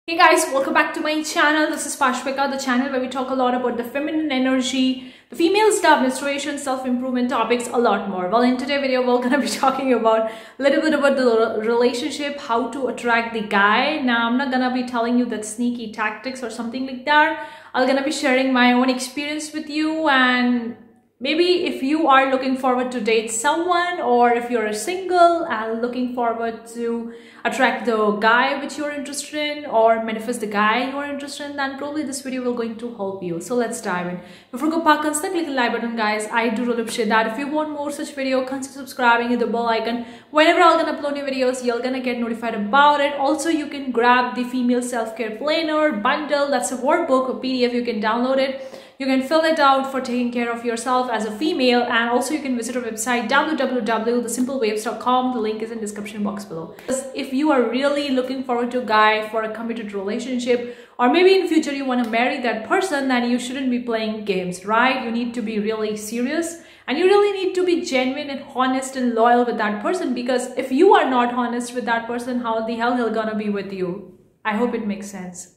Hey guys, welcome back to my channel. This is Pashvika, the channel where we talk a lot about the feminine energy, the female stuff, menstruation, self-improvement topics, a lot more. Well, in today's video, we're going to be talking about a little bit about the relationship, how to attract the guy. Now, I'm not going to be telling you that sneaky tactics or something like that. I'm going to be sharing my own experience with you, and maybe if you are looking forward to date someone, or if you're single and looking forward to attract the guy which you're interested in or manifest the guy you're interested in, then probably this video will going to help you. So let's dive in. Before go back, consider clicking like button, guys. I do really appreciate that. If you want more such video, consider subscribing, hit the bell icon. Whenever I'm gonna upload new videos, you're gonna get notified about it. Also, you can grab the female self-care planner bundle. That's a workbook, a PDF. You can download it. You can fill it out for taking care of yourself as a female, and also you can visit our website www.thesimplewaves.com. The link is in the description box below. If you are really looking forward to a guy for a committed relationship, or maybe in future you want to marry that person, then you shouldn't be playing games, right? You need to be really serious, and you really need to be genuine and honest and loyal with that person, because if you are not honest with that person, how the hell he'll gonna be with you? I hope it makes sense.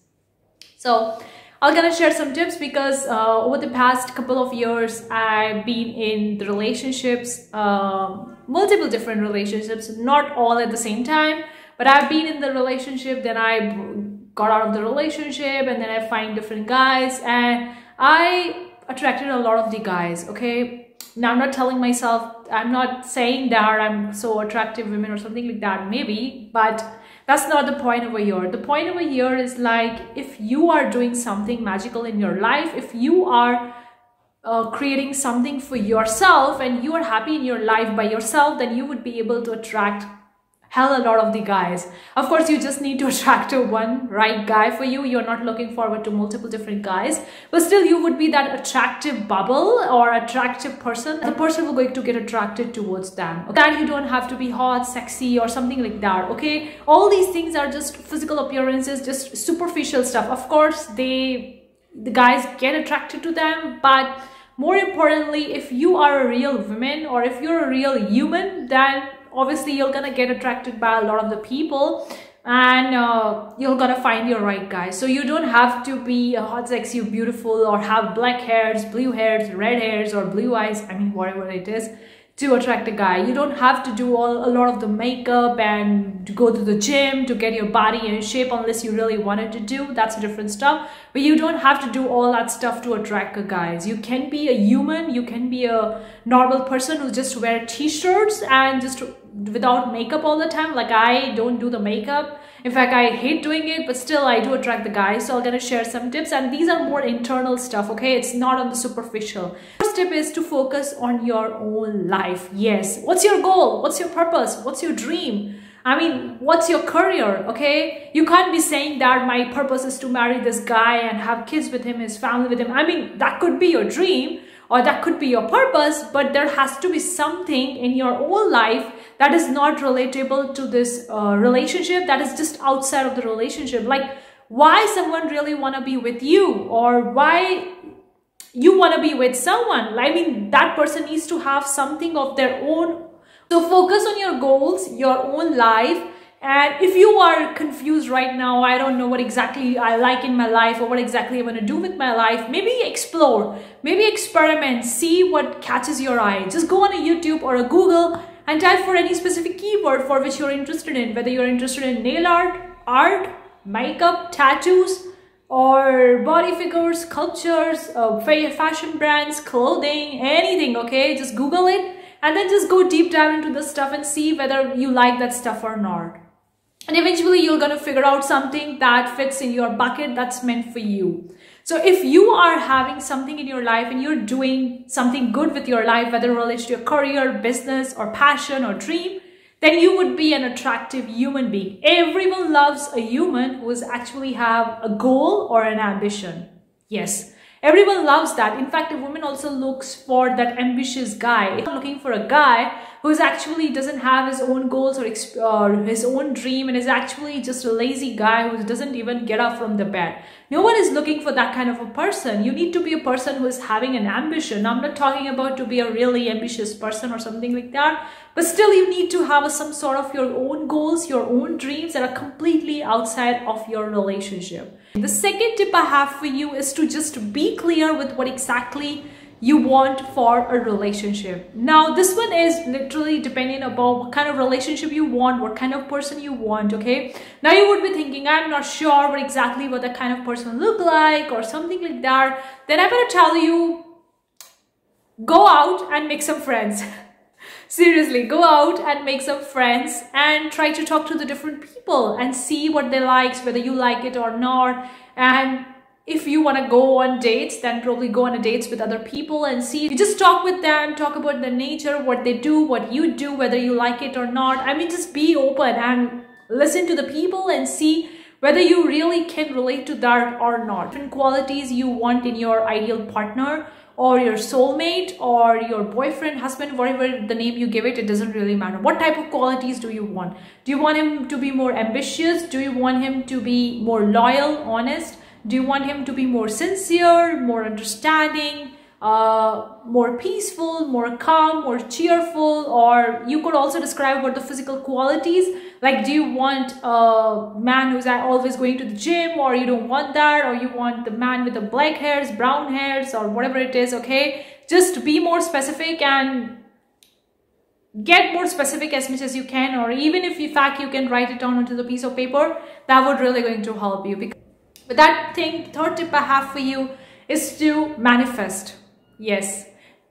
So I'm gonna share some tips because over the past couple of years, I've been in the relationships, multiple different relationships, not all at the same time, but I've been in the relationship, then I got out of the relationship, and then I find different guys, and I attracted a lot of the guys, okay? Now, I'm not telling myself, I'm not saying that I'm so attractive women or something like that, maybe, but that's not the point over here. The point over here is like, if you are doing something magical in your life, if you are creating something for yourself and you are happy in your life by yourself, then you would be able to attract hell a lot of the guys. Of course, you just need to attract one right guy for you. You're not looking forward to multiple different guys, but still you would be that attractive bubble or attractive person. The person will going to get attracted towards them. Okay? And you don't have to be hot, sexy or something like that. Okay, all these things are just physical appearances, just superficial stuff. Of course, the guys get attracted to them, but more importantly, if you are a real woman or if you're a real human, then obviously you're gonna get attracted by a lot of the people, and you're gonna find your right guy. So you don't have to be a hot, sexy, beautiful, or have black hairs, blue hairs, red hairs, or blue eyes, I mean whatever it is, to attract a guy. You don't have to do a lot of the makeup and to go to the gym to get your body in shape unless you really wanted to do. That's a different stuff. But you don't have to do all that stuff to attract a guys. You can be a human, you can be a normal person who just wear t-shirts and just without makeup all the time. Like, I don't do the makeup. In fact, I hate doing it, but still I do attract the guys. So I'm gonna share some tips, and these are more internal stuff, okay? It's not on the superficial. First tip is to focus on your own life. Yes. What's your goal? What's your purpose? What's your dream? I mean, what's your career, okay? You can't be saying that my purpose is to marry this guy and have kids with him, his family with him. I mean, that could be your dream, or that could be your purpose, but there has to be something in your own life that is not relatable to this relationship, that is just outside of the relationship. Like, why someone really want to be with you, or why you want to be with someone. I mean, that person needs to have something of their own. So focus on your goals, your own life. And if you are confused right now, I don't know what exactly I like in my life or what exactly I want to do with my life, maybe explore, maybe experiment, see what catches your eye. Just go on a YouTube or a Google and type for any specific keyword for which you're interested in, whether you're interested in nail art, makeup, tattoos, or body figures, sculptures, fashion brands, clothing, anything, okay? Just Google it and then just go deep dive into the stuff and see whether you like that stuff or not. And eventually you're gonna figure out something that fits in your bucket that's meant for you. So if you are having something in your life and you're doing something good with your life, whether it relates to your career, business, or passion, or dream, then you would be an attractive human being. Everyone loves a human who is actually have a goal or an ambition. Yes, everyone loves that. In fact, a woman also looks for that ambitious guy. If you're looking for a guy who actually doesn't have his own goals or his own dream, and is actually just a lazy guy who doesn't even get up from the bed. No one is looking for that kind of a person. You need to be a person who is having an ambition. I'm not talking about to be a really ambitious person or something like that, but still you need to have some sort of your own goals, your own dreams that are completely outside of your relationship. The second tip I have for you is to just be clear with what exactly you want for a relationship. Now this one is literally depending about what kind of relationship you want, what kind of person you want, okay? Now you would be thinking, I'm not sure what exactly what that kind of person look like or something like that. Then I better tell you, go out and make some friends. Seriously, go out and make some friends and try to talk to the different people and see what they like, whether you like it or not. And if you want to go on dates, then probably go on dates with other people and see. You just talk with them, talk about their nature, what they do, what you do, whether you like it or not. I mean, just be open and listen to the people and see whether you really can relate to that or not. Different qualities you want in your ideal partner or your soulmate or your boyfriend, husband, whatever the name you give it, it doesn't really matter. What type of qualities do you want? Do you want him to be more ambitious? Do you want him to be more loyal, honest? Do you want him to be more sincere, more understanding, more peaceful, more calm, more cheerful? Or you could also describe about the physical qualities. Like, do you want a man who's always going to the gym, or you don't want that? Or you want the man with the black hairs, brown hairs, or whatever it is, okay? Just be more specific and get more specific as much as you can. Or even if in fact you can write it down onto the piece of paper, that would really going to help you. But that thing, third tip I have for you is to manifest. Yes,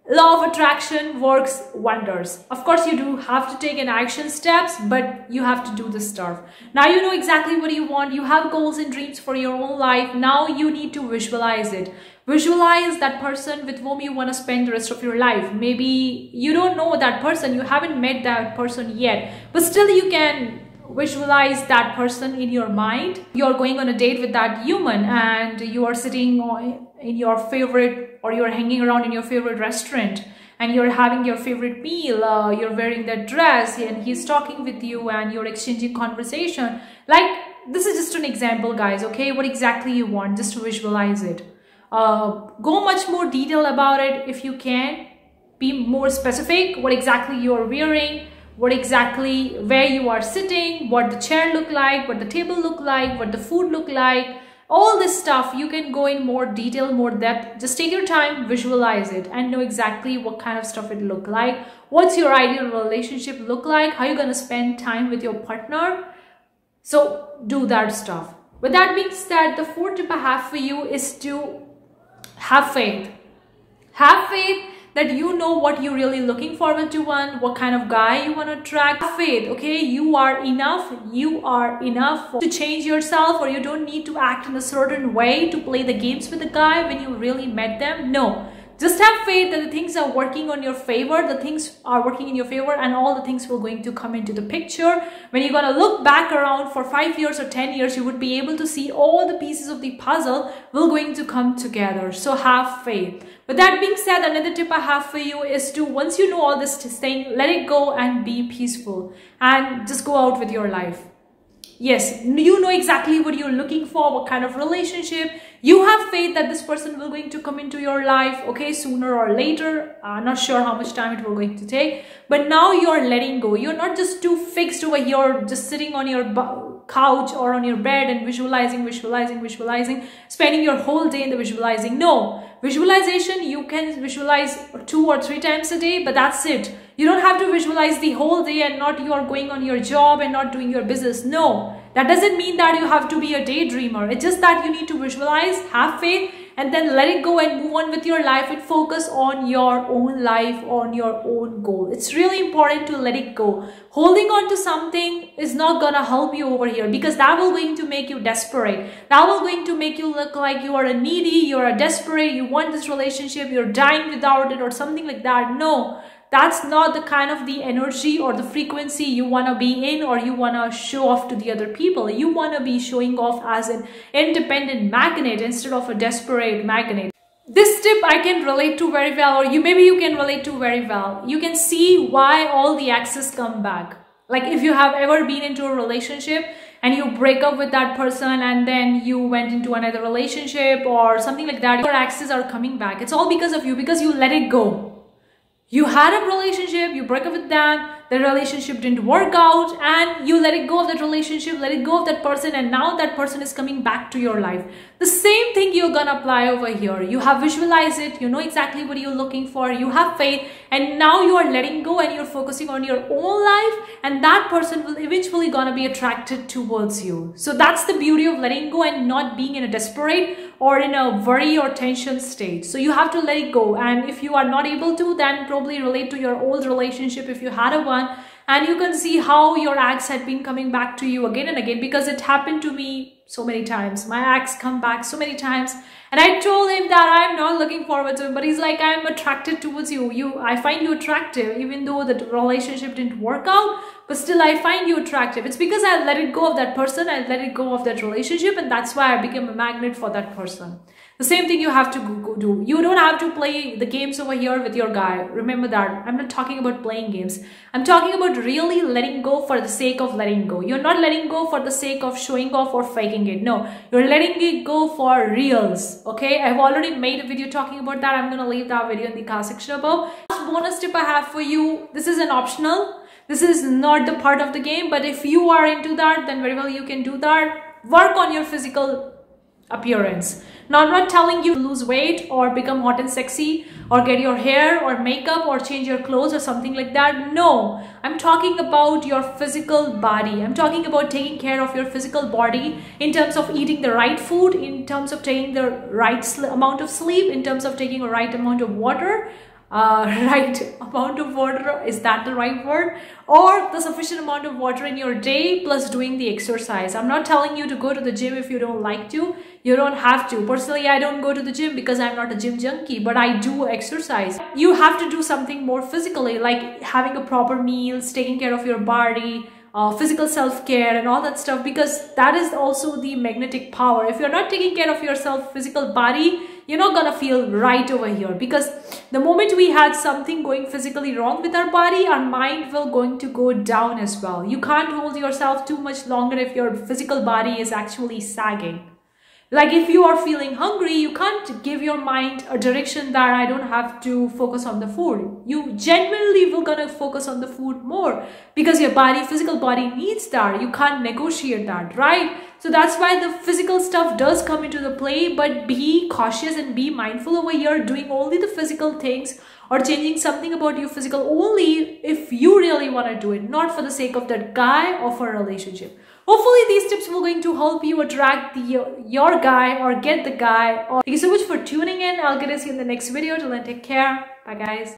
law of attraction works wonders. Of course, you do have to take an action steps, but you have to do the stuff. Now you know exactly what you want. You have goals and dreams for your own life. Now you need to visualize it. Visualize that person with whom you want to spend the rest of your life. Maybe you don't know that person, you haven't met that person yet, but still you can visualize that person in your mind. You're going on a date with that human and you are sitting in your favorite, or you're hanging around in your favorite restaurant and you're having your favorite meal, you're wearing that dress and he's talking with you and you're exchanging conversation. Like, this is just an example, guys, okay? What exactly you want, just to visualize it. Go much more detail about it if you can. Be more specific, what exactly you're wearing, what exactly, where you are sitting, what the chair look like, what the table look like, what the food look like. All this stuff you can go in more detail, more depth. Just take your time, visualize it and know exactly what kind of stuff it look like. What's your ideal relationship look like? How you gonna spend time with your partner? So do that stuff. With that being said, the fourth tip I have for you is to have faith. Have faith that you know what you're really looking forward to, what kind of guy you want to attract. Have faith, okay? You are enough. You are enough to change yourself, or you don't need to act in a certain way to play the games with the guy when you really met them. No. Just have faith that the things are working on your favor, the things are working in your favor, and all the things will going to come into the picture. When you're going to look back around for 5 years or 10 years, you would be able to see all the pieces of the puzzle will going to come together. So have faith. With that being said, another tip I have for you is to, once you know all this thing, let it go and be peaceful and just go out with your life. Yes, you know exactly what you're looking for, what kind of relationship. You have faith that this person will going to come into your life, okay, sooner or later. I'm not sure how much time it will going to take. But now you're letting go. You're not just too fixed over here, just sitting on your couch or on your bed and visualizing, spending your whole day in the visualizing. No, visualization, you can visualize 2 or 3 times a day, but that's it. You don't have to visualize the whole day and not you are going on your job and not doing your business. No, that doesn't mean that you have to be a daydreamer. It's just that you need to visualize, have faith, and then let it go and move on with your life and focus on your own life, on your own goal. It's really important to let it go. Holding on to something is not gonna help you over here, because that will going to make you desperate. That will going to make you look like you are a needy, you're a desperate, you want this relationship, you're dying without it or something like that. No. That's not the kind of the energy or the frequency you want to be in, or you want to show off to the other people. You want to be showing off as an independent magnet instead of a desperate magnet. This tip I can relate to very well, or maybe you can relate to very well. You can see why all the exes come back. Like if you have ever been into a relationship and you break up with that person and then you went into another relationship or something like that, your exes are coming back. It's all because of you, because you let it go. You had a relationship, you break up with them, the relationship didn't work out, and you let it go of that relationship, let it go of that person, and now that person is coming back to your life. The same thing you're gonna apply over here. You have visualized it, you know exactly what you're looking for, you have faith, and now you are letting go and you're focusing on your own life, and that person will eventually gonna be attracted towards you. So that's the beauty of letting go and not being in a desperate or in a worry or tension state. So you have to let it go, and if you are not able to, then probably relate to your old relationship if you had a one, and you can see how your ex had been coming back to you again and again, because it happened to me so many times. My ex come back so many times, and I told him that I'm not looking forward to him, but he's like, I'm attracted towards you. I find you attractive, even though the relationship didn't work out, but still I find you attractive. It's because I let it go of that person, I let it go of that relationship, and that's why I became a magnet for that person. The same thing you have to go do. You don't have to play the games over here with your guy. Remember that. I'm not talking about playing games. I'm talking about really letting go for the sake of letting go. You're not letting go for the sake of showing off or faking it. No, you're letting it go for reals. Okay, I've already made a video talking about that. I'm going to leave that video in the card section above. Last bonus tip I have for you. This is an optional. This is not the part of the game, but if you are into that, then very well you can do that. Work on your physical appearance. Now, I'm not telling you to lose weight or become hot and sexy or get your hair or makeup or change your clothes or something like that. No, I'm talking about your physical body. I'm talking about taking care of your physical body in terms of eating the right food, in terms of taking the right amount of sleep, in terms of taking a right amount of water. Right amount of water, is that the right word? Or the sufficient amount of water in your day plus doing the exercise. I'm not telling you to go to the gym if you don't like to. You don't have to. Personally, I don't go to the gym because I'm not a gym junkie, but I do exercise. You have to do something more physically, like having a proper meals, taking care of your body, physical self-care and all that stuff, because that is also the magnetic power. If you're not taking care of yourself, physical body, you're not gonna feel right over here, because the moment we had something going physically wrong with our body, our mind will going to go down as well. You can't hold yourself too much longer if your physical body is actually sagging. Like if you are feeling hungry, you can't give your mind a direction that I don't have to focus on the food. You genuinely will gonna focus on the food more because your body, physical body needs that. You can't negotiate that, right? So that's why the physical stuff does come into the play, but be cautious and be mindful over here, doing only the physical things or changing something about your physical only if you really want to do it, not for the sake of that guy or for a relationship. Hopefully these tips will going to help you attract your guy or get the guy. Thank you so much for tuning in. I'll get to see you in the next video. Till then, take care. Bye guys.